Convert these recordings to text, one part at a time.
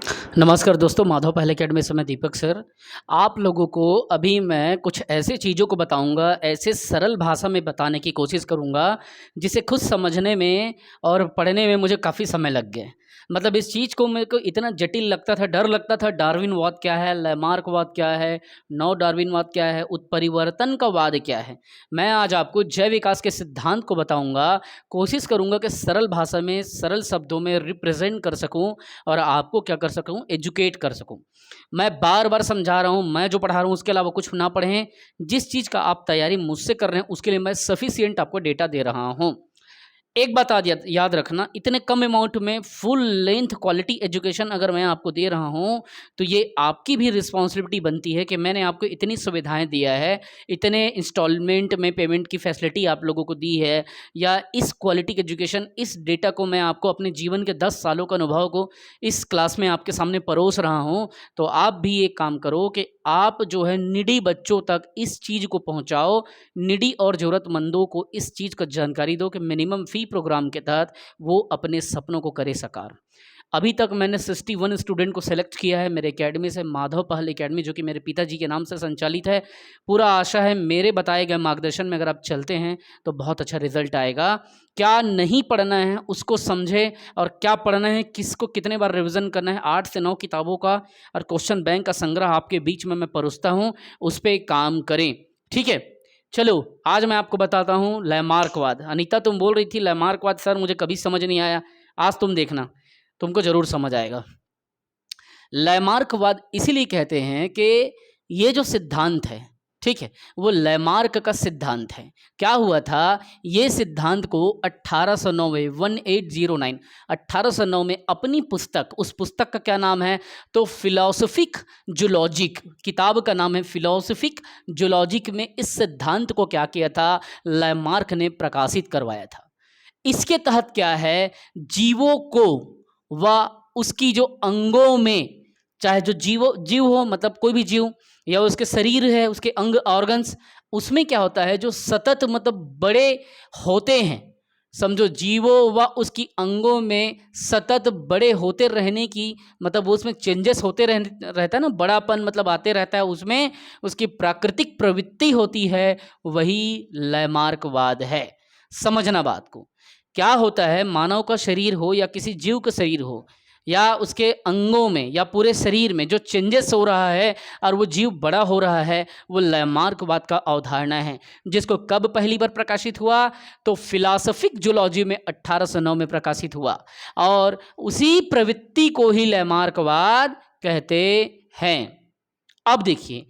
नमस्कार दोस्तों, माधव पहले अकेडमी से मैं दीपक सर। आप लोगों को अभी मैं कुछ ऐसे चीज़ों को बताऊंगा, ऐसे सरल भाषा में बताने की कोशिश करूंगा जिसे खुद समझने में और पढ़ने में मुझे काफ़ी समय लग गया। मतलब इस चीज़ को मेरे को इतना जटिल लगता था, डर लगता था। डार्विनवाद क्या है, लैमार्कवाद क्या है, नव डार्विनवाद क्या है, उत्परिवर्तन का वाद क्या है। मैं आज आपको जैव विकास के सिद्धांत को बताऊंगा। कोशिश करूंगा कि सरल भाषा में, सरल शब्दों में रिप्रेजेंट कर सकूं और आपको क्या कर सकूं, एजुकेट कर सकूं। मैं बार बार समझा रहा हूं, मैं जो पढ़ा रहा हूं उसके अलावा कुछ ना पढ़ें। जिस चीज़ का आप तैयारी मुझसे कर रहे हैं उसके लिए मैं सफिशिएंट आपको डेटा दे रहा हूं। एक बात आज याद रखना, इतने कम अमाउंट में फुल लेंथ क्वालिटी एजुकेशन अगर मैं आपको दे रहा हूं तो ये आपकी भी रिस्पॉन्सिबिलिटी बनती है कि मैंने आपको इतनी सुविधाएं दिया है, इतने इंस्टॉलमेंट में पेमेंट की फैसिलिटी आप लोगों को दी है, या इस क्वालिटी की एजुकेशन, इस डेटा को मैं आपको अपने जीवन के 10 सालों का अनुभव को इस क्लास में आपके सामने परोस रहा हूँ। तो आप भी एक काम करो कि आप जो है निडी बच्चों तक इस चीज़ को पहुँचाओ, निडी और ज़रूरतमंदों को इस चीज़ का जानकारी दो कि मिनिमम फ़ी प्रोग्राम के तहत वो अपने सपनों को करे साकार। अभी तक मैंने 61 स्टूडेंट को सेलेक्ट किया है मेरे एकेडमी से, माधव पहल एकेडमी, जो कि मेरे पिताजी के नाम से संचालित है। पूरा आशा है मेरे बताए गए मार्गदर्शन में अगर आप चलते हैं तो बहुत अच्छा रिजल्ट आएगा। क्या नहीं पढ़ना है उसको समझें, और क्या पढ़ना है, किसको कितने बार रिवीजन करना है। 8 से 9 किताबों का और क्वेश्चन बैंक का संग्रह आपके बीच में मैं परोसता हूँ, उस पर काम करें। ठीक है, चलो आज मैं आपको बताता हूँ लैमार्कवाद। अनीता तुम बोल रही थी लैमार्कवाद सर मुझे कभी समझ नहीं आया, आज तुम देखना तुमको जरूर समझ आएगा। लैमार्कवाद इसीलिए कहते हैं कि ये जो सिद्धांत है, ठीक है, वो लैमार्क का सिद्धांत है। क्या हुआ था, ये सिद्धांत को 1809 में 1809 1809 में अपनी पुस्तक, उस पुस्तक का क्या नाम है तो फिलोसफिक जूलॉजिक, किताब का नाम है फिलोसफिक जूलॉजिक में इस सिद्धांत को क्या किया था, लैमार्क ने प्रकाशित करवाया था। इसके तहत क्या है, जीवों को व उसकी जो अंगों में, चाहे जो जीव हो, मतलब कोई भी जीव, या उसके शरीर है, उसके अंग ऑर्गन्स, उसमें क्या होता है जो सतत मतलब बड़े होते हैं। समझो जीवों व उसकी अंगों में सतत बड़े होते रहने की, मतलब उसमें चेंजेस होते रहता है ना, बड़ापन मतलब आते रहता है, उसमें उसकी प्राकृतिक प्रवृत्ति होती है, वही लैमार्कवाद है। समझना बात को, क्या होता है, मानव का शरीर हो या किसी जीव का शरीर हो, या उसके अंगों में या पूरे शरीर में जो चेंजेस हो रहा है और वो जीव बड़ा हो रहा है, वो लैमार्कवाद का अवधारणा है। जिसको कब पहली बार प्रकाशित हुआ तो फिलॉसफिक जूलॉजी में 1809 में प्रकाशित हुआ, और उसी प्रवृत्ति को ही लैमार्कवाद कहते हैं। अब देखिए,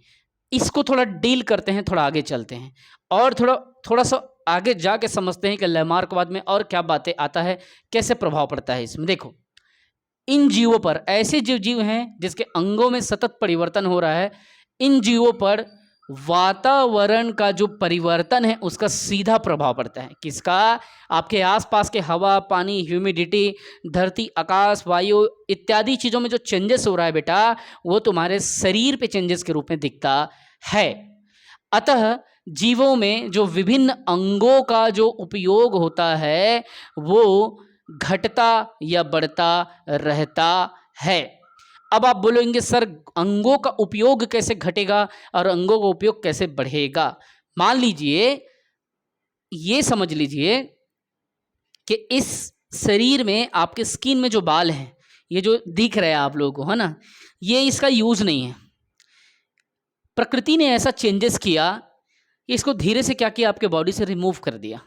इसको थोड़ा डील करते हैं, थोड़ा आगे चलते हैं और थोड़ा सा आगे जाके समझते हैं कि लैमार्कवाद में और क्या बातें आता है, कैसे प्रभाव पड़ता है इसमें। देखो, इन जीवों पर, ऐसे जीव हैं जिसके अंगों में सतत परिवर्तन हो रहा है, इन जीवों पर वातावरण का जो परिवर्तन है उसका सीधा प्रभाव पड़ता है। किसका, आपके आसपास के हवा, पानी, ह्यूमिडिटी, धरती, आकाश, वायु इत्यादि चीज़ों में जो चेंजेस हो रहा है बेटा, वो तुम्हारे शरीर पे चेंजेस के रूप में दिखता है। अतः जीवों में जो विभिन्न अंगों का जो उपयोग होता है वो घटता या बढ़ता रहता है। अब आप बोलेंगे सर अंगों का उपयोग कैसे घटेगा और अंगों का उपयोग कैसे बढ़ेगा। मान लीजिए, ये समझ लीजिए कि इस शरीर में, आपके स्किन में जो बाल हैं, ये जो दिख रहा है आप लोगों को, है ना, ये इसका यूज नहीं है। प्रकृति ने ऐसा चेंजेस किया कि इसको धीरे से क्या किया, आपके बॉडी से रिमूव कर दिया।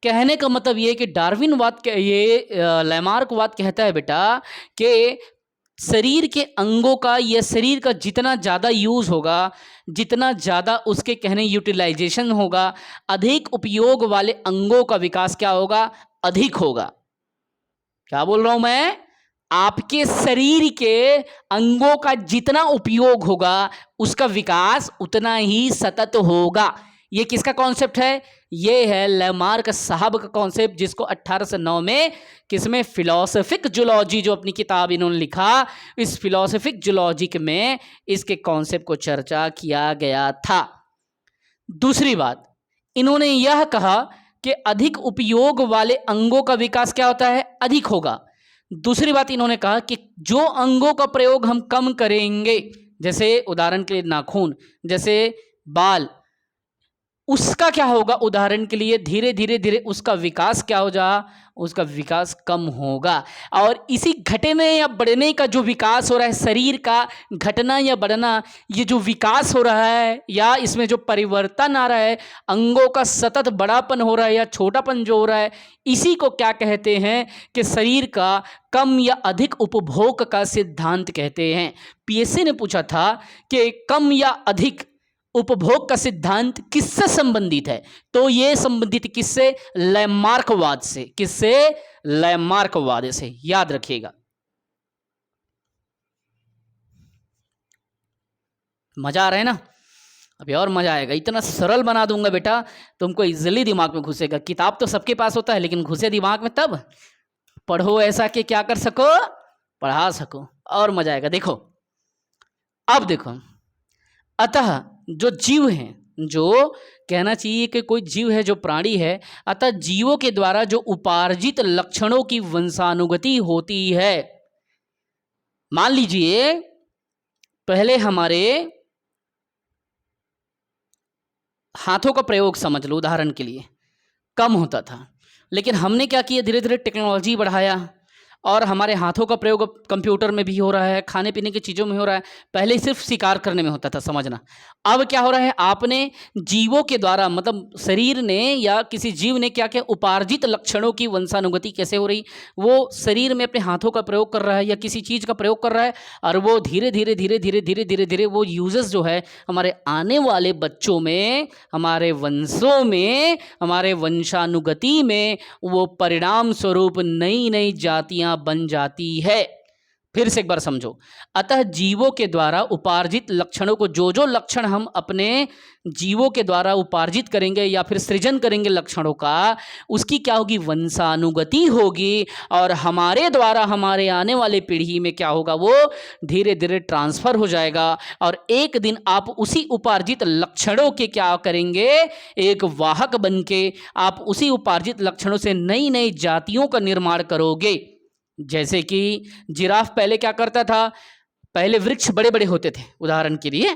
कहने का मतलब ये कि डार्विनवाद, ये लैमार्कवाद कहता है बेटा कि शरीर के अंगों का या शरीर का जितना ज़्यादा यूज़ होगा, जितना ज़्यादा उसके कहने यूटिलाइजेशन होगा, अधिक उपयोग वाले अंगों का विकास क्या होगा, अधिक होगा। क्या बोल रहा हूं मैं, आपके शरीर के अंगों का जितना उपयोग होगा उसका विकास उतना ही सतत होगा। ये किसका कॉन्सेप्ट है, ये है लैमार्क साहब का कॉन्सेप्ट, जिसको 1809 में किसमें, फिलोसफिक जूलॉजी, जो अपनी किताब इन्होंने लिखा, इस फिलोसफिक जूलॉजिक में इसके कॉन्सेप्ट को चर्चा किया गया था। दूसरी बात, इन्होंने यह कहा कि अधिक उपयोग वाले अंगों का विकास क्या होता है, अधिक होगा। दूसरी बात इन्होंने कहा कि जो अंगों का प्रयोग हम कम करेंगे, जैसे उदाहरण के लिए नाखून, जैसे बाल, उसका क्या होगा, उदाहरण के लिए धीरे धीरे धीरे उसका विकास क्या हो जा, उसका विकास कम होगा। और इसी घटने या बढ़ने का जो विकास हो रहा है, शरीर का घटना या बढ़ना, ये जो विकास हो रहा है या इसमें जो परिवर्तन आ रहा है, अंगों का सतत बड़ापन हो रहा है या छोटापन जो हो रहा है, इसी को क्या कहते हैं कि शरीर का कम या अधिक उपभोग का सिद्धांत कहते हैं। पीएससी ने पूछा था कि कम या अधिक उपभोग का सिद्धांत किससे संबंधित है, तो ये संबंधित किससे, लैमार्कवाद से। किससे, लैमार्कवाद से, याद रखिएगा। मजा आ रहा है ना, अभी और मजा आएगा, इतना सरल बना दूंगा बेटा, तुमको इजीली दिमाग में घुसेगा। किताब तो सबके पास होता है, लेकिन घुसे दिमाग में तब पढ़ो ऐसा कि क्या कर सको, पढ़ा सको, और मजा आएगा। देखो अब देखो, अतः जो जीव हैं, जो कहना चाहिए कि कोई जीव है, जो प्राणी है, अतः जीवों के द्वारा जो उपार्जित लक्षणों की वंशानुगति होती है। मान लीजिए पहले हमारे हाथों का प्रयोग समझ लो, उदाहरण के लिए कम होता था, लेकिन हमने क्या किया, धीरे धीरे टेक्नोलॉजी बढ़ाया और हमारे हाथों का प्रयोग अब कंप्यूटर में भी हो रहा है, खाने पीने की चीज़ों में हो रहा है। पहले सिर्फ शिकार करने में होता था, समझना। अब क्या हो रहा है, आपने जीवों के द्वारा, मतलब शरीर ने या किसी जीव ने क्या किया, उपार्जित लक्षणों की वंशानुगति कैसे हो रही, वो शरीर में अपने हाथों का प्रयोग कर रहा है या किसी चीज़ का प्रयोग कर रहा है, और वो धीरे धीरे धीरे धीरे धीरे धीरे धीरे वो यूजेस जो है हमारे आने वाले बच्चों में, हमारे वंशों में, हमारे वंशानुगति में, वो परिणाम स्वरूप नई नई जातियां बन जाती है। फिर से एक बार समझो, अतः जीवों के द्वारा उपार्जित लक्षणों को, जो जो लक्षण हम अपने जीवों के द्वारा उपार्जित करेंगे या फिर सृजन करेंगे लक्षणों का, उसकी क्या होगी, वंशानुगति होगी, और हमारे द्वारा हमारे आने वाले पीढ़ी में क्या होगा, वो धीरे धीरे ट्रांसफर हो जाएगा, और एक दिन आप उसी उपार्जित लक्षणों के क्या करेंगे, एक वाहक बन के आप उसी उपार्जित लक्षणों से नई नई जातियों का निर्माण करोगे। जैसे कि जिराफ पहले क्या करता था, पहले वृक्ष बड़े बड़े होते थे, उदाहरण के लिए,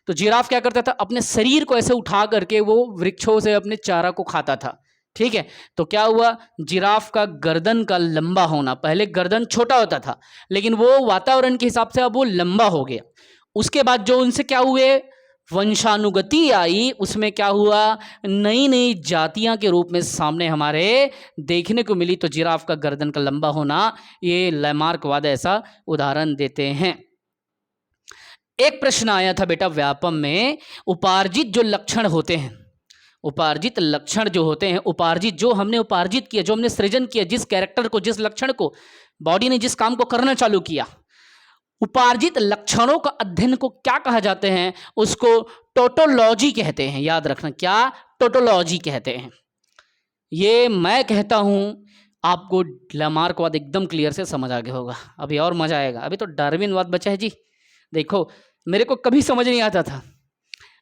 तो जिराफ क्या करता था, अपने शरीर को ऐसे उठा करके वो वृक्षों से अपने चारा को खाता था। ठीक है, तो क्या हुआ, जिराफ का गर्दन का लंबा होना, पहले गर्दन छोटा होता था, लेकिन वो वातावरण के हिसाब से अब वो लंबा हो गया। उसके बाद जो उनसे क्या हुए, वंशानुगति आई, उसमें क्या हुआ, नई नई जातियां के रूप में सामने हमारे देखने को मिली। तो जिराफ का गर्दन का लंबा होना, ये लैमार्कवाद ऐसा उदाहरण देते हैं। एक प्रश्न आया था बेटा व्यापम में, उपार्जित जो लक्षण होते हैं, उपार्जित लक्षण जो होते हैं, उपार्जित जो हमने उपार्जित किया, जो हमने सृजन किया, जिस कैरेक्टर को, जिस लक्षण को बॉडी ने जिस काम को करना चालू किया, उपार्जित लक्षणों का अध्ययन को क्या कहा जाते हैं, उसको टोटोलॉजी कहते हैं। याद रखना, क्या, टोटोलॉजी कहते हैं। ये मैं कहता हूं, आपको लैमार्कवाद एकदम क्लियर से समझ आ गया होगा, अभी और मजा आएगा। अभी तो डार्विनवाद बचा है जी। देखो मेरे को कभी समझ नहीं आता था,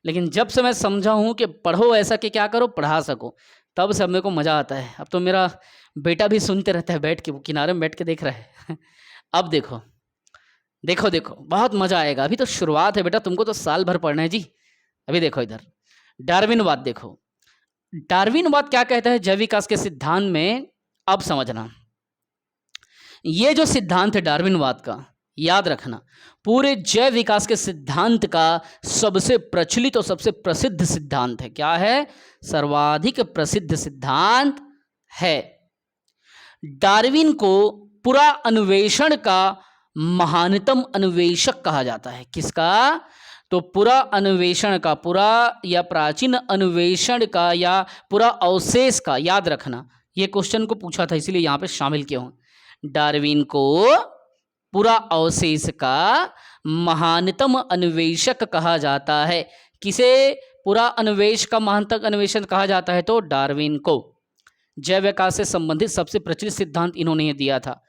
लेकिन जब से मैं समझा हूं कि पढ़ो ऐसा कि क्या करो, पढ़ा सको, तब से मेरे को मजा आता है। अब तो मेरा बेटा भी सुनते रहता है बैठ के, वो किनारे में बैठ के देख रहा है। अब देखो देखो देखो, बहुत मजा आएगा। अभी तो शुरुआत है बेटा, तुमको तो साल भर पढ़ना है जी। अभी देखो इधर, डार्विनवाद देखो, डार्विनवाद क्या कहता है जैव विकास के सिद्धांत में। अब समझना, ये जो सिद्धांत है डार्विनवाद का, याद रखना, पूरे जैव विकास के सिद्धांत का सबसे प्रचलित और सबसे प्रसिद्ध सिद्धांत है। क्या है, सर्वाधिक प्रसिद्ध सिद्धांत है। डार्विन को पूरा अन्वेषण का महानतम अन्वेषक कहा जाता है। किसका, तो पूरा अन्वेषण का, पूरा या प्राचीन अन्वेषण का या पूरा अवशेष का। याद रखना, ये क्वेश्चन को पूछा था, इसलिए यहां पे शामिल किया हूं। डार्विन को पूरा अवशेष का महानतम अन्वेषक कहा जाता है। किसे पूरा अन्वेष का महानतम अन्वेषण कहा जाता है, तो डार्विन को। जैव विकास से संबंधित सबसे प्रचलित सिद्धांत इन्होंने दिया था।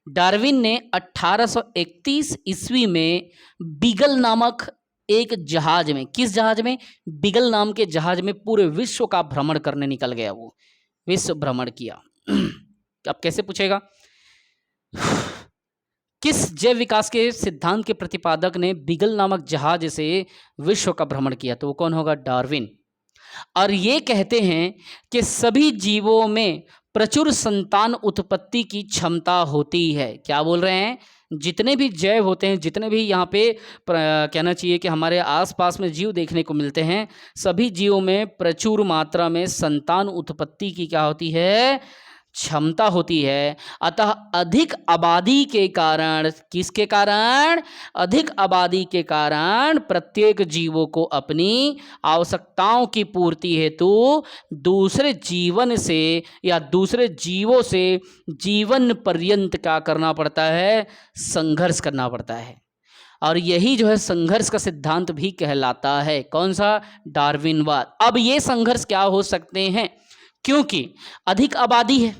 डार्विन ने 1831 ईस्वी में बीगल नामक एक जहाज में, किस जहाज में, बीगल नाम के जहाज में पूरे विश्व का भ्रमण करने निकल गया। वो विश्व भ्रमण किया। अब कैसे पूछेगा, किस जैव विकास के सिद्धांत के प्रतिपादक ने बीगल नामक जहाज से विश्व का भ्रमण किया? तो वो कौन होगा? डार्विन। और ये कहते हैं कि सभी जीवों में प्रचुर संतान उत्पत्ति की क्षमता होती है। क्या बोल रहे हैं? जितने भी जैव होते हैं, जितने भी यहाँ पे कहना चाहिए कि हमारे आसपास में जीव देखने को मिलते हैं, सभी जीवों में प्रचुर मात्रा में संतान उत्पत्ति की क्या होती है? क्षमता होती है। अतः अधिक आबादी के कारण, किसके कारण? अधिक आबादी के कारण प्रत्येक जीवों को अपनी आवश्यकताओं की पूर्ति हेतु दूसरे जीवन से या दूसरे जीवों से जीवन पर्यंत क्या करना पड़ता है? संघर्ष करना पड़ता है। और यही जो है संघर्ष का सिद्धांत भी कहलाता है। कौन सा? डार्विनवाद। अब ये संघर्ष क्या हो सकते हैं? क्योंकि अधिक आबादी है,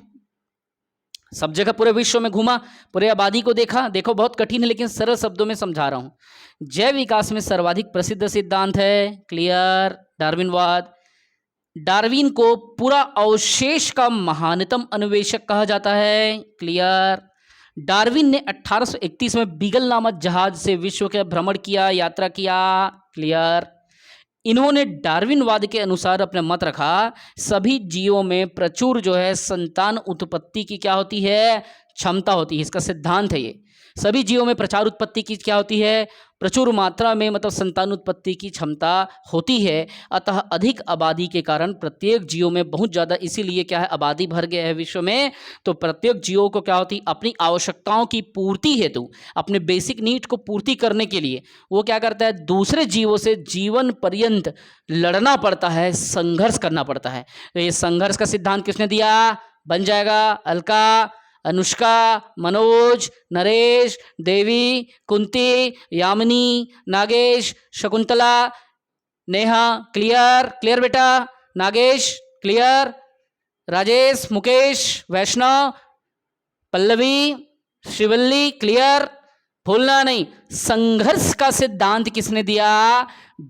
सब जगह पूरे विश्व में घूमा, पूरे आबादी को देखा। देखो बहुत कठिन है लेकिन सरल शब्दों में समझा रहा हूं। जैव विकास में सर्वाधिक प्रसिद्ध सिद्धांत है क्लियर, डार्विनवाद। डार्विन को पूरा अवशेष का महानतम अन्वेषक कहा जाता है क्लियर। डार्विन ने 1831 में बीगल नामक जहाज से विश्व के भ्रमण किया, यात्रा किया क्लियर। इन्होंने डार्विनवाद के अनुसार अपना मत रखा, सभी जीवों में प्रचुर जो है संतान उत्पत्ति की क्या होती है? क्षमता होती है। इसका सिद्धांत है ये। सभी जीवों में प्रचार उत्पत्ति की क्या होती है? प्रचुर मात्रा में मतलब संतान उत्पत्ति की क्षमता होती है। अतः अधिक आबादी के कारण प्रत्येक जीवों में बहुत ज़्यादा, इसीलिए क्या है? आबादी भर गया है विश्व में, तो प्रत्येक जीवों को क्या होती? अपनी आवश्यकताओं की पूर्ति हेतु, अपने बेसिक नीड को पूर्ति करने के लिए वो क्या करता है? दूसरे जीवों से जीवन पर्यंत लड़ना पड़ता है, संघर्ष करना पड़ता है। तो ये संघर्ष का सिद्धांत किसने दिया? बन जाएगा अलका, अनुष्का, मनोज, नरेश, देवी, कुंती, यामिनी, नागेश, शकुंतला, नेहा। क्लियर? क्लियर बेटा? नागेश क्लियर, राजेश, मुकेश, वैष्णव, पल्लवी, शिवल्ली क्लियर, भूलना नहीं। संघर्ष का सिद्धांत किसने दिया?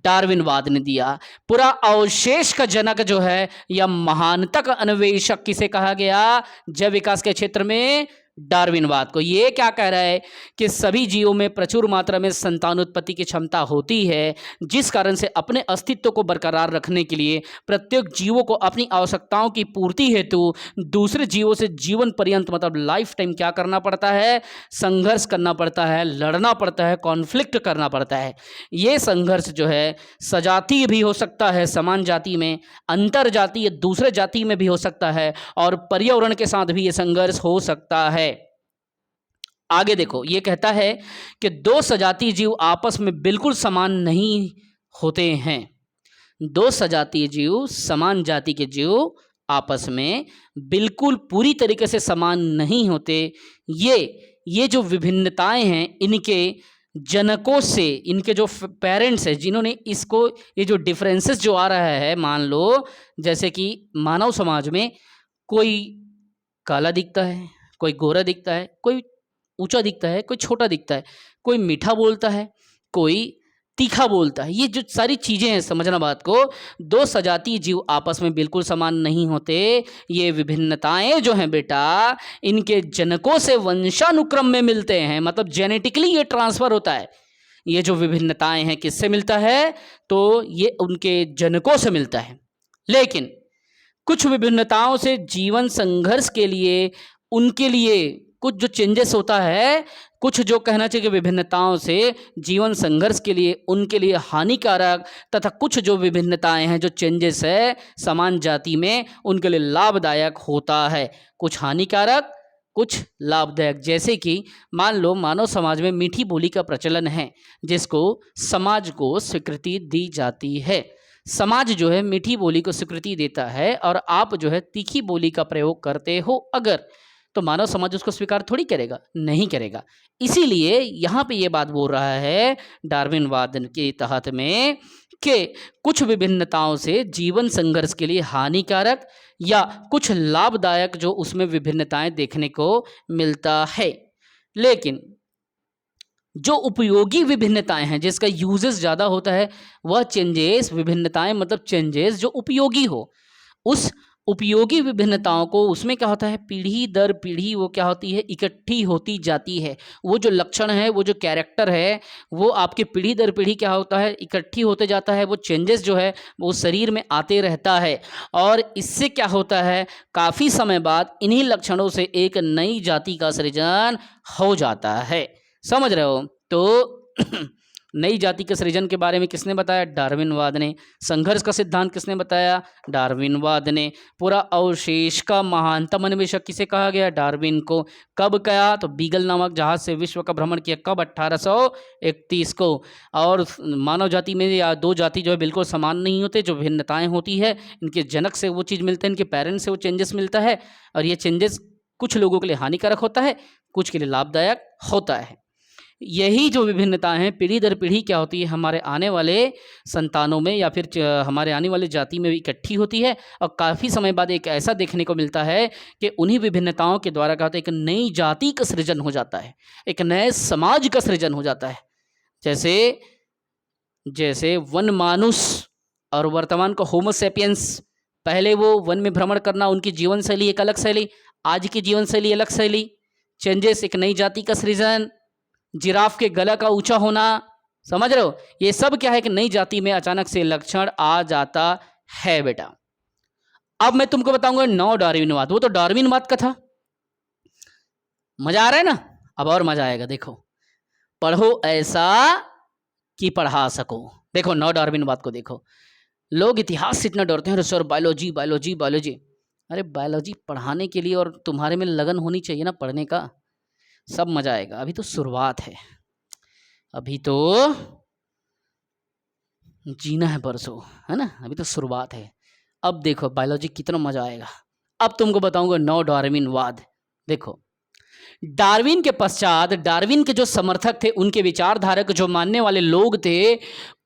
डार्विनवाद ने दिया। पूरा अवशेष का जनक जो है या महानतक अन्वेषक किसे कहा गया जैव विकास के क्षेत्र में? डार्विनवाद को। ये क्या कह रहा है कि सभी जीवों में प्रचुर मात्रा में संतानोत्पत्ति की क्षमता होती है, जिस कारण से अपने अस्तित्व को बरकरार रखने के लिए प्रत्येक जीवों को अपनी आवश्यकताओं की पूर्ति हेतु दूसरे जीवों से जीवन पर्यंत मतलब लाइफ टाइम क्या करना पड़ता है? संघर्ष करना पड़ता है, लड़ना पड़ता है, कॉन्फ्लिक्ट करना पड़ता है। ये संघर्ष जो है सजातीय भी हो सकता है, समान जाति में, अंतर जातीय दूसरे जाति में भी हो सकता है, और पर्यावरण के साथ भी ये संघर्ष हो सकता है। आगे देखो, ये कहता है कि दो सजातीय जीव आपस में बिल्कुल समान नहीं होते हैं। दो सजातीय जीव, समान जाति के जीव आपस में बिल्कुल पूरी तरीके से समान नहीं होते। ये जो विभिन्नताएं हैं इनके जनकों से, इनके जो पेरेंट्स हैं जिन्होंने इसको, ये जो डिफरेंसेस जो आ रहा है, मान लो जैसे कि मानव समाज में कोई काला दिखता है, कोई गोरा दिखता है, कोई ऊंचा दिखता है, कोई छोटा दिखता है, कोई मीठा बोलता है, कोई तीखा बोलता है। ये जो सारी चीज़ें हैं, समझना बात को, दो सजातीय जीव आपस में बिल्कुल समान नहीं होते। ये विभिन्नताएं जो हैं बेटा, इनके जनकों से वंशानुक्रम में मिलते हैं, मतलब जेनेटिकली ये ट्रांसफर होता है। ये जो विभिन्नताएं हैं किससे मिलता है? तो ये उनके जनकों से मिलता है। लेकिन कुछ विभिन्नताओं से जीवन संघर्ष के लिए, उनके लिए कुछ जो चेंजेस होता है, कुछ जो कहना चाहिए कि विभिन्नताओं से जीवन संघर्ष के लिए, उनके लिए हानिकारक, तथा कुछ जो विभिन्नताएं हैं, जो चेंजेस है समान जाति में, उनके लिए लाभदायक होता है। कुछ हानिकारक, कुछ लाभदायक। जैसे कि मान लो मानव समाज में मीठी बोली का प्रचलन है, जिसको समाज को स्वीकृति दी जाती है। समाज जो है मीठी बोली को स्वीकृति देता है, और आप जो है तीखी बोली का प्रयोग करते हो अगर, तो मानव समाज उसको स्वीकार थोड़ी करेगा, नहीं करेगा। इसीलिए यहाँ पे ये बात बोल रहा है डार्विनवाद के तहत में कि कुछ विभिन्नताओं से जीवन संघर्ष के लिए हानिकारक या कुछ लाभदायक जो उसमें विभिन्नताएं देखने को मिलता है। लेकिन जो उपयोगी विभिन्नताएं हैं, जिसका यूजेस ज़्यादा होता है, वह चेंजेस, विभिन्नताएं मतलब चेंजेस जो उपयोगी हो, उस उपयोगी विभिन्नताओं को, उसमें क्या होता है पीढ़ी दर पीढ़ी वो क्या होती है इकट्ठी होती जाती है। वो जो लक्षण है, वो जो कैरेक्टर है, वो आपके पीढ़ी दर पीढ़ी क्या होता है इकट्ठी होते जाता है। वो चेंजेस जो है वो शरीर में आते रहता है और इससे क्या होता है काफ़ी समय बाद इन्हीं लक्षणों से एक नई जाति का सृजन हो जाता है। समझ रहे हो? तो नई जाति के सृजन के बारे में किसने बताया? डार्विनवाद ने। संघर्ष का सिद्धांत किसने बताया? डार्विनवाद ने। पूरा अवशेष का महानतम अन्वेषक किसे कहा गया? डार्विन को। कब कहा? तो बीगल नामक जहाज से विश्व का भ्रमण किया। कब? 1831 को। और मानव जाति में या दो जाति जो है बिल्कुल समान नहीं होते, जो भिन्नताएं होती है इनके जनक से वो चीज़ मिलते हैं, इनके पेरेंट्स से वो चेंजेस मिलता है और ये चेंजेस कुछ लोगों के लिए हानिकारक होता है, कुछ के लिए लाभदायक होता है। यही जो विभिन्नता है पीढ़ी दर पीढ़ी क्या होती है हमारे आने वाले संतानों में या फिर हमारे आने वाली जाति में इकट्ठी होती है और काफ़ी समय बाद एक ऐसा देखने को मिलता है कि उन्हीं विभिन्नताओं के द्वारा क्या होता है एक नई जाति का सृजन हो जाता है, एक नए समाज का सृजन हो जाता है। जैसे जैसे वन मानुस और वर्तमान का होमो सेपियंस, पहले वो वन में भ्रमण करना, उनकी जीवन शैली एक अलग शैली, आज की जीवन शैली अलग शैली, चेंजेस, एक नई जाति का सृजन, जिराफ के गला का ऊंचा होना। समझ रहे हो? ये सब क्या है कि नई जाति में अचानक से लक्षण आ जाता है बेटा। अब मैं तुमको बताऊंगा नौ डार्विनवाद। वो तो डार्विनवाद का था। मजा आ रहा है ना? अब और मजा आएगा। देखो, पढ़ो ऐसा कि पढ़ा सको। देखो नौ डार्विनवाद को देखो। लोग इतिहास से इतना डरते हैं, अरे सर बायोलॉजी बायोलॉजी बायोलॉजी। अरे बायोलॉजी पढ़ाने के लिए और तुम्हारे में लगन होनी चाहिए ना पढ़ने का, सब मजा आएगा। अभी तो शुरुआत है, अभी तो जीना है परसों, है ना? अभी तो शुरुआत है। अब देखो बायोलॉजी कितना मजा आएगा। अब तुमको बताऊंगा नौ डार्विनवाद। देखो, डार्विन के पश्चात डार्विन के जो समर्थक थे, उनके विचारधारक जो मानने वाले लोग थे,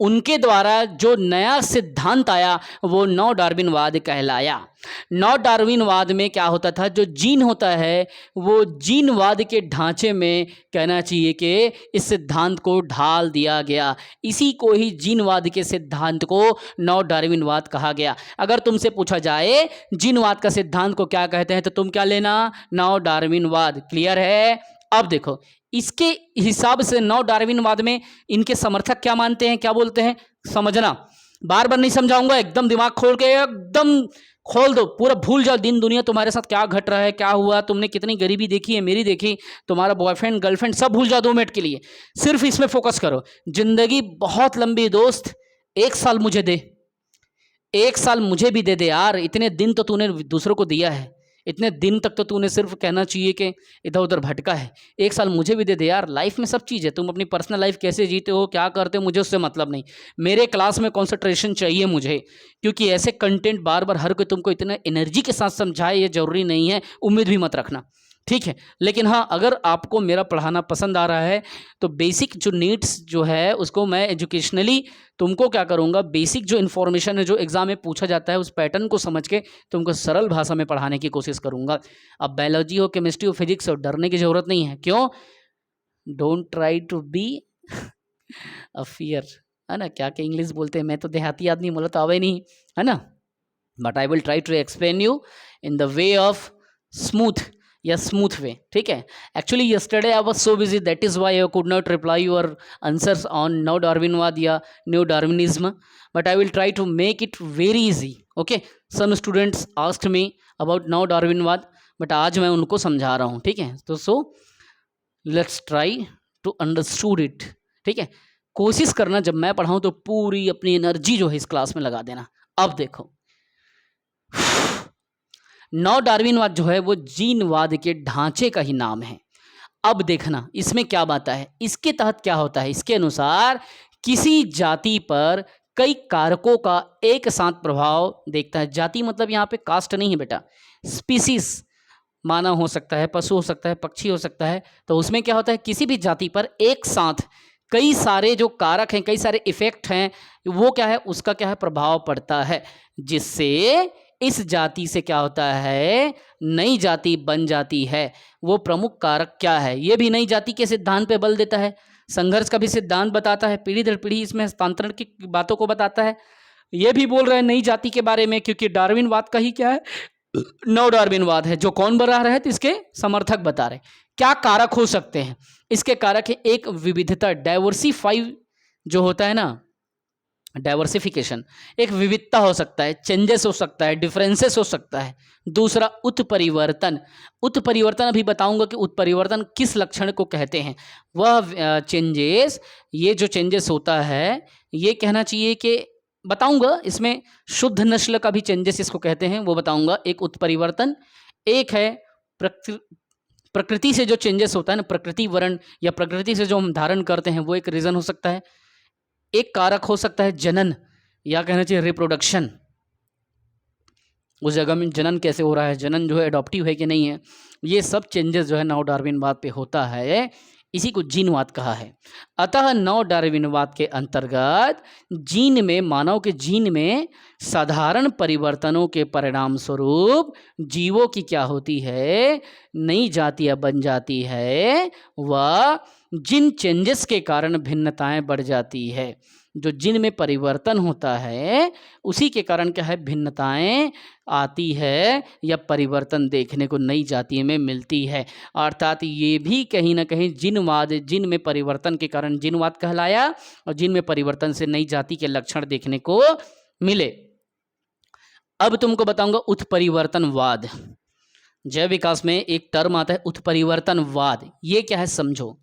उनके द्वारा जो नया सिद्धांत आया वो नौ डार्विनवाद कहलाया। नौ डार्विनवाद में क्या होता था, जो जीन होता है वो जीनवाद के ढांचे में कहना चाहिए कि इस सिद्धांत को ढाल दिया गया। इसी को ही जीनवाद के सिद्धांत को नौ डार्विनवाद कहा गया। अगर तुमसे पूछा जाए जीनवाद का सिद्धांत को क्या कहते हैं तो तुम क्या लेना? नौ डार्विनवाद। क्लियर है? अब देखो, इसके हिसाब से नौ डार्विनवाद में इनके समर्थक क्या मानते हैं, क्या बोलते हैं, समझना। बार बार नहीं समझाऊंगा, एकदम दिमाग खोल के एकदम खोल दो, पूरा भूल जाओ दिन दुनिया तुम्हारे साथ क्या घट रहा है, क्या हुआ, तुमने कितनी गरीबी देखी है, मेरी देखी, तुम्हारा बॉयफ्रेंड गर्लफ्रेंड, सब भूल जाओ 2 मिनट के लिए। सिर्फ इसमें फोकस करो। जिंदगी बहुत लंबी दोस्त, 1 साल मुझे दे, 1 साल मुझे भी दे दे यार। इतने दिन तो तूने दूसरों को दिया है, इतने दिन तक तो तूने सिर्फ कहना चाहिए कि इधर उधर भटका है। 1 साल मुझे भी दे दे यार। लाइफ में सब चीज़ है, तुम अपनी पर्सनल लाइफ कैसे जीते हो, क्या करते हो, मुझे उससे मतलब नहीं। मेरे क्लास में कंसंट्रेशन चाहिए मुझे, क्योंकि ऐसे कंटेंट बार बार हर कोई तुमको इतना एनर्जी के साथ समझाए ये जरूरी नहीं है, उम्मीद भी मत रखना, ठीक है। लेकिन हाँ, अगर आपको मेरा पढ़ाना पसंद आ रहा है तो बेसिक जो नीड्स जो है उसको मैं एजुकेशनली तुमको क्या करूँगा, बेसिक जो इन्फॉर्मेशन है जो एग्जाम में पूछा जाता है उस पैटर्न को समझ के तुमको सरल भाषा में पढ़ाने की कोशिश करूँगा। अब बायोलॉजी हो, केमिस्ट्री हो, फिजिक्स हो, डरने की ज़रूरत नहीं है। क्यों? Don't try to be a fear, है ना? क्या क्या इंग्लिश बोलते हैं, मैं तो देहाती आदमी, बोला तो आवे नहीं, है ना? But I will try to explain you in the way of smooth या स्मूथ वे, ठीक है। Actually yesterday I was so busy, that is why I could not reply your answers on now Darwinwad या new Darwinism, but I will try to make it very easy, okay. Some students asked me about now Darwinwad, but आज मैं उनको समझा रहा हूँ, ठीक है। तो so let's try to understood it, ठीक है। कोशिश करना जब मैं पढ़ाऊँ तो पूरी अपनी एनर्जी जो है इस क्लास में लगा देना। अब देखो, नौ डार्विनवाद जो है वो जीनवाद के ढांचे का ही नाम है। अब देखना इसमें क्या बात है, इसके तहत क्या होता है। इसके अनुसार किसी जाति पर कई कारकों का एक साथ प्रभाव देखता है। जाति मतलब यहाँ पे कास्ट नहीं है बेटा, स्पीसीज, मानव हो सकता है, पशु हो सकता है, पक्षी हो सकता है। तो उसमें क्या होता है, किसी भी जाति पर एक साथ कई सारे जो कारक हैं, कई सारे इफेक्ट हैं, वो क्या है, उसका क्या है, प्रभाव पड़ता है, जिससे इस जाति से क्या होता है, नई जाति बन जाती है। वो प्रमुख कारक क्या है, ये भी नई जाति के सिद्धांत पे बल देता है। संघर्ष का भी सिद्धांत बताता है, पीढ़ी दर पीढ़ी इसमें हस्तांतरण की बातों को बताता है। ये भी बोल रहे हैं नई जाति के बारे में, क्योंकि डार्विनवाद का ही क्या है, नव डार्विनवाद है। जो कौन बता रहे हैं, तो इसके समर्थक बता रहे हैं। क्या कारक हो सकते हैं इसके? कारक है एक विविधता, डाइवर्सिफाई जो होता है ना, डाइवर्सिफिकेशन, एक विविधता हो सकता है, चेंजेस हो सकता है, डिफरेंसेस हो सकता है। दूसरा उत्परिवर्तन, उत्परिवर्तन अभी बताऊंगा कि उत्परिवर्तन किस लक्षण को कहते हैं। वह चेंजेस, ये जो चेंजेस होता है, ये कहना चाहिए कि बताऊंगा इसमें शुद्ध नस्ल का भी चेंजेस इसको कहते हैं, वो बताऊंगा। एक उत्परिवर्तन, एक है प्रकृति से जो चेंजेस होता है ना, प्रकृति वर्ण या प्रकृति से जो हम धारण करते हैं, वो एक रीजन हो सकता है। एक कारक हो सकता है जनन, या कहना चाहिए रिप्रोडक्शन, उस जगह में जनन कैसे हो रहा है, जनन जो है एडॉप्टिव है कि नहीं है। ये सब चेंजेस जो है नव डार्विनवाद पे होता है, इसी को जीनवाद कहा है। अतः नव डार्विनवाद के अंतर्गत जीन में, मानव के जीन में साधारण परिवर्तनों के परिणाम स्वरूप जीवों की क्या होती है, नई जातियां बन जाती है। वह जिन चेंजेस के कारण भिन्नताएं बढ़ जाती है, जो जिन में परिवर्तन होता है उसी के कारण क्या है, भिन्नताएं आती है या परिवर्तन देखने को नई जाति में मिलती है। अर्थात ये भी कहीं ना कहीं जिनवाद, जिन में परिवर्तन के कारण जिनवाद कहलाया, और जिन में परिवर्तन से नई जाति के लक्षण देखने को मिले। अब तुमको बताऊंगा उत्परिवर्तनवाद। जैव विकास में एक टर्म आता है उत्परिवर्तनवाद। ये क्या है समझो।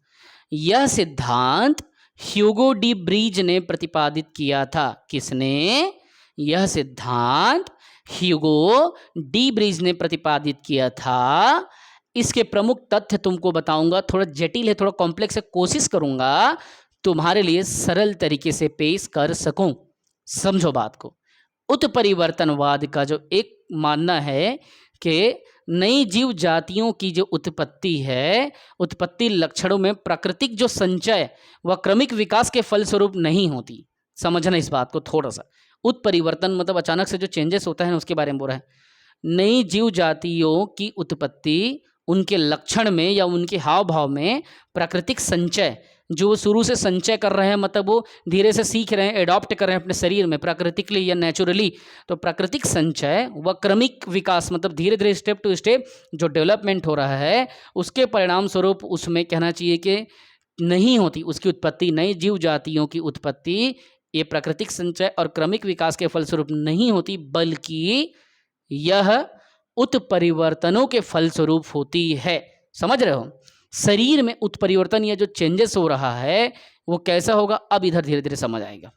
यह सिद्धांत ह्यूगो डी ब्रीज ने प्रतिपादित किया था। किसने? यह सिद्धांत ह्यूगो डी ब्रीज ने प्रतिपादित किया था। इसके प्रमुख तथ्य तुमको बताऊंगा, थोड़ा जटिल है, थोड़ा कॉम्प्लेक्स है, कोशिश करूंगा तुम्हारे लिए सरल तरीके से पेश कर सकूं। समझो बात को। उत्परिवर्तनवाद का जो एक मानना है कि नई जीव जातियों की जो उत्पत्ति है, उत्पत्ति लक्षणों में प्राकृतिक जो संचय व क्रमिक विकास के फलस्वरूप नहीं होती। समझना इस बात को थोड़ा सा। उत्परिवर्तन मतलब अचानक से जो चेंजेस होता है ना, उसके बारे में बोल रहा है। नई जीव जातियों की उत्पत्ति उनके लक्षण में या उनके हाव भाव में प्राकृतिक संचय, जो वो शुरू से संचय कर रहे हैं, मतलब वो धीरे से सीख रहे हैं, एडॉप्ट कर रहे हैं अपने शरीर में प्राकृतिकली या नेचुरली, तो प्राकृतिक संचय व क्रमिक विकास मतलब धीरे धीरे स्टेप टू स्टेप जो डेवलपमेंट हो रहा है, उसके परिणाम स्वरूप उसमें कहना चाहिए कि नहीं होती उसकी उत्पत्ति। नई जीव जातियों की उत्पत्ति ये प्राकृतिक संचय और क्रमिक विकास के फलस्वरूप नहीं होती, बल्कि यह उत्परिवर्तनों के फलस्वरूप होती है। समझ रहे हो? शरीर में उत्परिवर्तन या जो चेंजेस हो रहा है वो कैसा होगा, अब इधर धीरे धीरे समझ आएगा।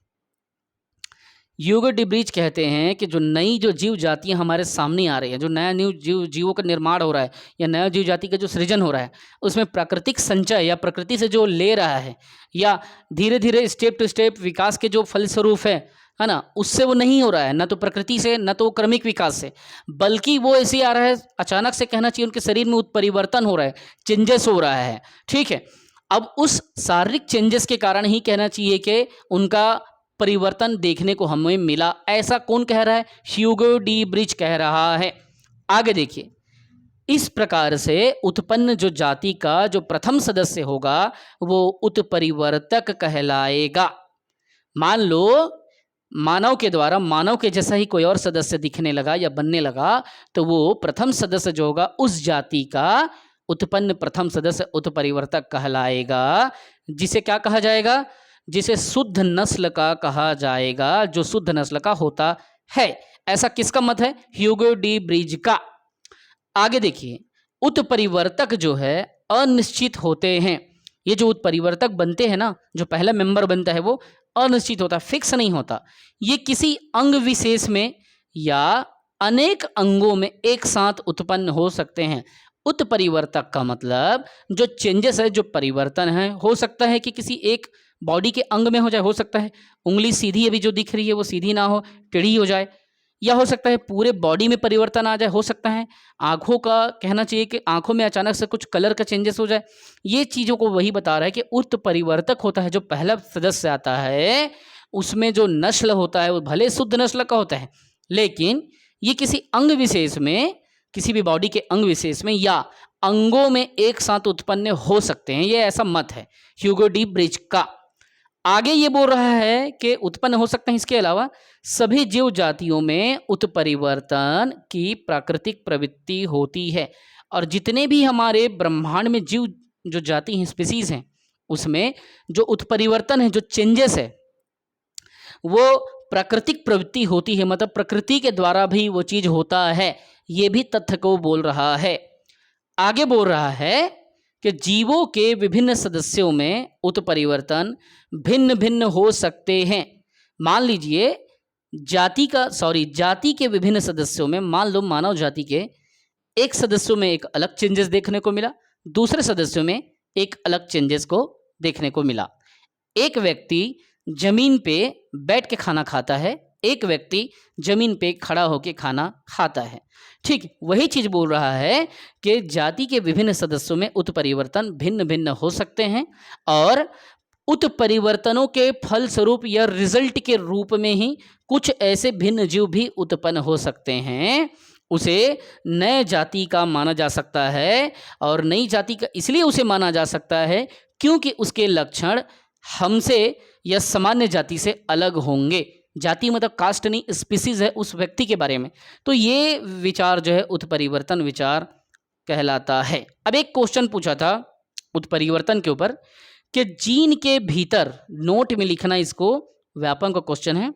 ह्यूगो डी ब्रीज कहते हैं कि जो नई जो जीव जातियां हमारे सामने आ रही है, जो नया न्यू जीवों का निर्माण हो रहा है या नया जीव जाति का जो सृजन हो रहा है, उसमें प्राकृतिक संचय या प्रकृति से जो ले रहा है या धीरे धीरे स्टेप टू स्टेप विकास के जो फलस्वरूप है ना, उससे वो नहीं हो रहा है, न तो प्रकृति से न तो क्रमिक विकास से, बल्कि वो ऐसे आ रहा है अचानक से, कहना चाहिए उनके शरीर में उत्परिवर्तन हो रहा है, चेंजेस हो रहा है। ठीक है, अब उस शारीरिक चेंजेस के कारण ही कहना चाहिए कि उनका परिवर्तन देखने को हमें मिला। ऐसा कौन कह रहा है? ह्यूगो डी ब्रीज कह रहा है। आगे देखिए, इस प्रकार से उत्पन्न जो जाति का जो प्रथम सदस्य होगा वो उत्परिवर्तक कहलाएगा। मान लो मानव के द्वारा मानव के जैसा ही कोई और सदस्य दिखने लगा या बनने लगा, तो वो प्रथम सदस्य जो होगा उस जाति का उत्पन्न प्रथम सदस्य उत्परिवर्तक कहलाएगा। जिसे क्या कहा जाएगा? जिसे शुद्ध नस्ल का कहा जाएगा, जो शुद्ध नस्ल का होता है। ऐसा किसका मत है? ह्यूगो डी ब्रीज का। आगे देखिए, उत्परिवर्तक जो है अनिश्चित होते हैं। ये जो उत्परिवर्तक बनते हैं ना, जो पहला मेंबर बनता है वो अनिश्चित होता, फिक्स नहीं होता। ये किसी अंग विशेष में या अनेक अंगों में एक साथ उत्पन्न हो सकते हैं। उत्परिवर्तक का मतलब जो चेंजेस है, जो परिवर्तन है, हो सकता है कि किसी एक बॉडी के अंग में हो जाए, हो सकता है उंगली सीधी अभी जो दिख रही है वो सीधी ना हो, टेढ़ी हो जाए, या हो सकता है पूरे बॉडी में परिवर्तन आ जाए, हो सकता है आंखों का कहना चाहिए कि आंखों में अचानक से कुछ कलर का चेंजेस हो जाए। ये चीज़ों को वही बता रहा है कि उत्परिवर्तक होता है जो पहला सदस्य आता है, उसमें जो नस्ल होता है वो भले शुद्ध नस्ल का होता है, लेकिन ये किसी अंग विशेष में, किसी भी बॉडी के अंग विशेष में या अंगों में एक साथ उत्पन्न हो सकते हैं। ये ऐसा मत है ह्यूगो डी ब्रीज का। आगे ये बोल रहा है कि उत्पन्न हो सकते हैं इसके अलावा सभी जीव जातियों में उत्परिवर्तन की प्राकृतिक प्रवृत्ति होती है, और जितने भी हमारे ब्रह्मांड में जीव जो जाति हैं, स्पीसीज हैं, उसमें जो उत्परिवर्तन है, जो चेंजेस है, वो प्राकृतिक प्रवृत्ति होती है, मतलब प्रकृति के द्वारा भी वो चीज होता है। ये भी तथ्य को बोल रहा है। आगे बोल रहा है कि जीवों के विभिन्न सदस्यों में उत्परिवर्तन भिन्न भिन्न हो सकते हैं। मान लीजिए जाति के विभिन्न सदस्यों में, मान लो मानव जाति के एक सदस्यों में एक अलग चेंजेस देखने को मिला, दूसरे सदस्यों में एक अलग चेंजेस को देखने को मिला। एक व्यक्ति जमीन पे बैठ के खाना खाता है, एक व्यक्ति जमीन पे खड़ा होकर खाना खाता है। ठीक वही चीज बोल रहा है कि जाति के विभिन्न सदस्यों में उत्परिवर्तन भिन्न भिन्न हो सकते हैं, और उत्परिवर्तनों के फलस्वरूप या रिजल्ट के रूप में ही कुछ ऐसे भिन्न जीव भी उत्पन्न हो सकते हैं। उसे नए जाति का माना जा सकता है, और नई जाति का इसलिए उसे माना जा सकता है क्योंकि उसके लक्षण हमसे या सामान्य जाति से अलग होंगे। जाति मतलब कास्ट नहीं, स्पीसीज है उस व्यक्ति के बारे में। तो ये विचार जो है उत्परिवर्तन विचार कहलाता है। अब एक क्वेश्चन पूछा था उत्परिवर्तन के ऊपर कि जीन के भीतर, नोट में लिखना इसको, व्यापक का क्वेश्चन है।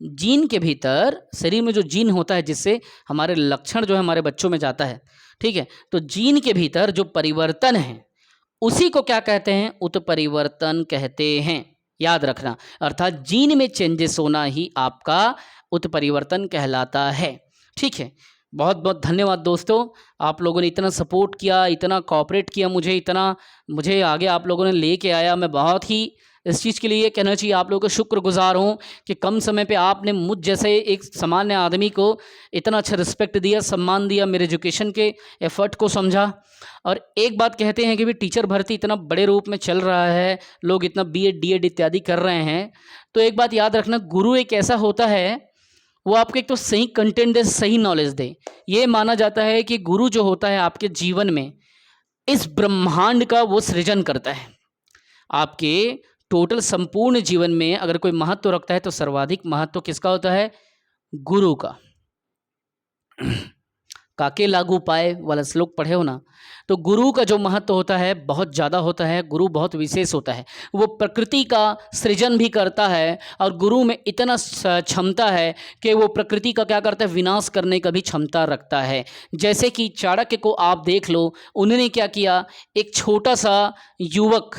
जीन के भीतर, शरीर में जो जीन होता है जिससे हमारे लक्षण जो है हमारे बच्चों में जाता है, ठीक है, तो जीन के भीतर जो परिवर्तन है उसी को क्या कहते हैं? उत्परिवर्तन कहते हैं। याद रखना, अर्थात जीन में चेंजेस होना ही आपका उत्परिवर्तन कहलाता है। ठीक है, बहुत बहुत धन्यवाद दोस्तों, आप लोगों ने इतना सपोर्ट किया, इतना कोऑपरेट किया मुझे आगे आप लोगों ने लेके आया। मैं बहुत ही इस चीज़ के लिए कहना चाहिए आप लोगों को शुक्रगुजार हूँ कि कम समय पे आपने मुझ जैसे एक सामान्य आदमी को इतना अच्छा रिस्पेक्ट दिया, सम्मान दिया, मेरे एजुकेशन के एफर्ट को समझा। और एक बात कहते हैं कि भी टीचर भर्ती इतना बड़े रूप में चल रहा है, लोग इतना बीएड डीएड इत्यादि कर रहे हैं, तो एक बात याद रखना, गुरु एक ऐसा होता है वो आपको एक तो सही कंटेंट दे, सही नॉलेज दे। ये माना जाता है कि गुरु जो होता है आपके जीवन में इस ब्रह्मांड का वो सृजन करता है। आपके टोटल संपूर्ण जीवन में अगर कोई महत्व रखता है तो सर्वाधिक महत्व किसका होता है? गुरु का। काके लागू पाए वाला श्लोक पढ़े हो ना, तो गुरु का जो महत्व होता है बहुत ज़्यादा होता है। गुरु बहुत विशेष होता है, वो प्रकृति का सृजन भी करता है, और गुरु में इतना क्षमता है कि वो प्रकृति का क्या करता है? विनाश करने का भी क्षमता रखता है। जैसे कि चाणक्य को आप देख लो, उन्होंने क्या किया, एक छोटा सा युवक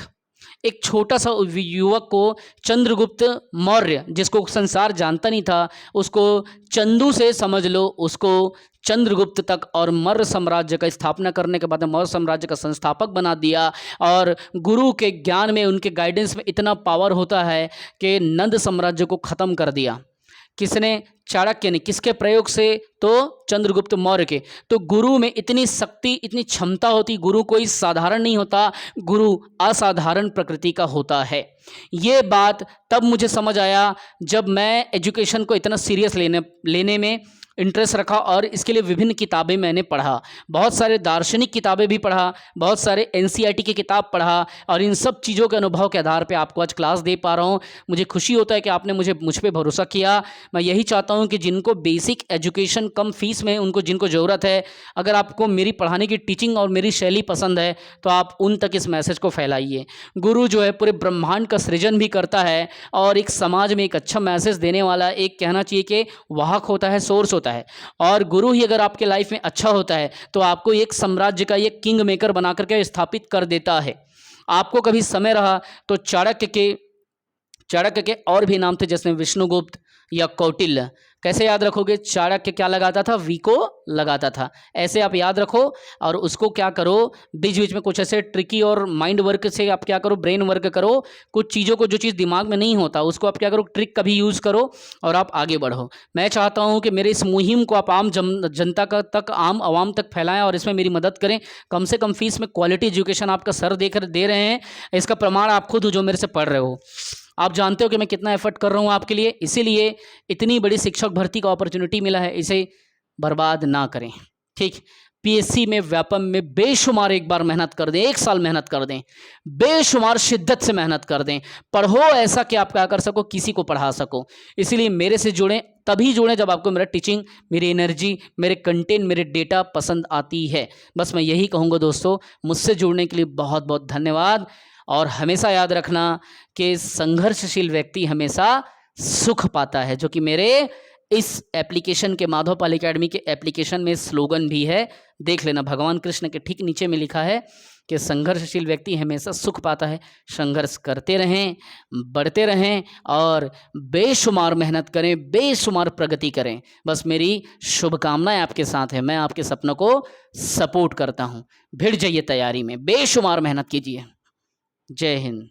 को चंद्रगुप्त मौर्य, जिसको संसार जानता नहीं था, उसको चंदू से समझ लो, उसको चंद्रगुप्त तक और मौर्य साम्राज्य का स्थापना करने के बाद मौर्य साम्राज्य का संस्थापक बना दिया। और गुरु के ज्ञान में, उनके गाइडेंस में इतना पावर होता है कि नंद साम्राज्य को ख़त्म कर दिया। किसने? चाणक्य ने। किसके प्रयोग से? तो चंद्रगुप्त मौर्य के। तो गुरु में इतनी शक्ति, इतनी क्षमता होती। गुरु कोई साधारण नहीं होता, गुरु असाधारण प्रकृति का होता है। ये बात तब मुझे समझ आया जब मैं एजुकेशन को इतना सीरियस लेने में इंटरेस्ट रखा, और इसके लिए विभिन्न किताबें मैंने पढ़ा, बहुत सारे दार्शनिक किताबें भी पढ़ा, बहुत सारे एनसीईआरटी की किताब पढ़ा, और इन सब चीज़ों के अनुभव के आधार पे आपको आज क्लास दे पा रहा हूँ। मुझे खुशी होता है कि आपने मुझ पे भरोसा किया। मैं यही चाहता हूँ कि जिनको बेसिक एजुकेशन कम फीस में जिनको ज़रूरत है, अगर आपको मेरी पढ़ाने की टीचिंग और मेरी शैली पसंद है तो आप उन तक इस मैसेज को फैलाइए। गुरु जो है पूरे ब्रह्मांड का सृजन भी करता है, और एक समाज में एक अच्छा मैसेज देने वाला, एक कहना चाहिए कि वाहक होता है, सोर्स होता है। और गुरु ही अगर आपके लाइफ में अच्छा होता है तो आपको एक साम्राज्य का एक किंग मेकर बना करके स्थापित कर देता है। आपको कभी समय रहा तो चाणक्य के और भी नाम थे, जैसे विष्णुगुप्त या कौटिल्य। कैसे याद रखोगे? चाणक्य क्या लगाता था? वी को लगाता था। ऐसे आप याद रखो, और उसको क्या करो, बीच बीच में कुछ ऐसे ट्रिकी और माइंड वर्क से आप क्या करो, ब्रेन वर्क करो। कुछ चीज़ों को, जो चीज़ दिमाग में नहीं होता उसको आप क्या करो, ट्रिक का भी यूज़ करो, और आप आगे बढ़ो। मैं चाहता हूँ कि मेरे इस मुहिम को आप आम जनता तक, आम आवाम तक फैलाएं, और इसमें मेरी मदद करें। कम से कम फीस में क्वालिटी एजुकेशन आपका सर दे रहे हैं, इसका प्रमाण आप खुद हो जो मेरे से पढ़ रहे हो। आप जानते हो कि मैं कितना एफर्ट कर रहा हूँ आपके लिए, इसीलिए इतनी बड़ी शिक्षक भर्ती का अपॉर्चुनिटी मिला है, इसे बर्बाद ना करें। ठीक, पीएससी में, व्यापम में बेशुमार एक बार मेहनत कर दें, 1 साल मेहनत कर दें, बेशुमार शिद्दत से मेहनत कर दें, पढ़ो ऐसा कि आप क्या कर सको, किसी को पढ़ा सको। इसीलिए मेरे से जुड़ें, तभी जुड़ें जब आपको मेरा टीचिंग, मेरी एनर्जी, मेरे कंटेंट, मेरे डेटा पसंद आती है। बस मैं यही कहूँगा दोस्तों, मुझसे जुड़ने के लिए बहुत बहुत धन्यवाद। और हमेशा याद रखना कि संघर्षशील व्यक्ति हमेशा सुख पाता है, जो कि मेरे इस एप्लीकेशन के, माधवपाल एकेडमी के एप्लीकेशन में स्लोगन भी है। देख लेना, भगवान कृष्ण के ठीक नीचे में लिखा है कि संघर्षशील व्यक्ति हमेशा सुख पाता है। संघर्ष करते रहें, बढ़ते रहें और बेशुमार मेहनत करें, बेशुमार प्रगति करें। बस मेरी शुभकामनाएं आपके साथ है। मैं आपके सपनों को सपोर्ट करता हूं। भिड़ जाइए तैयारी में, बेशुमार मेहनत कीजिए। जय हिंद।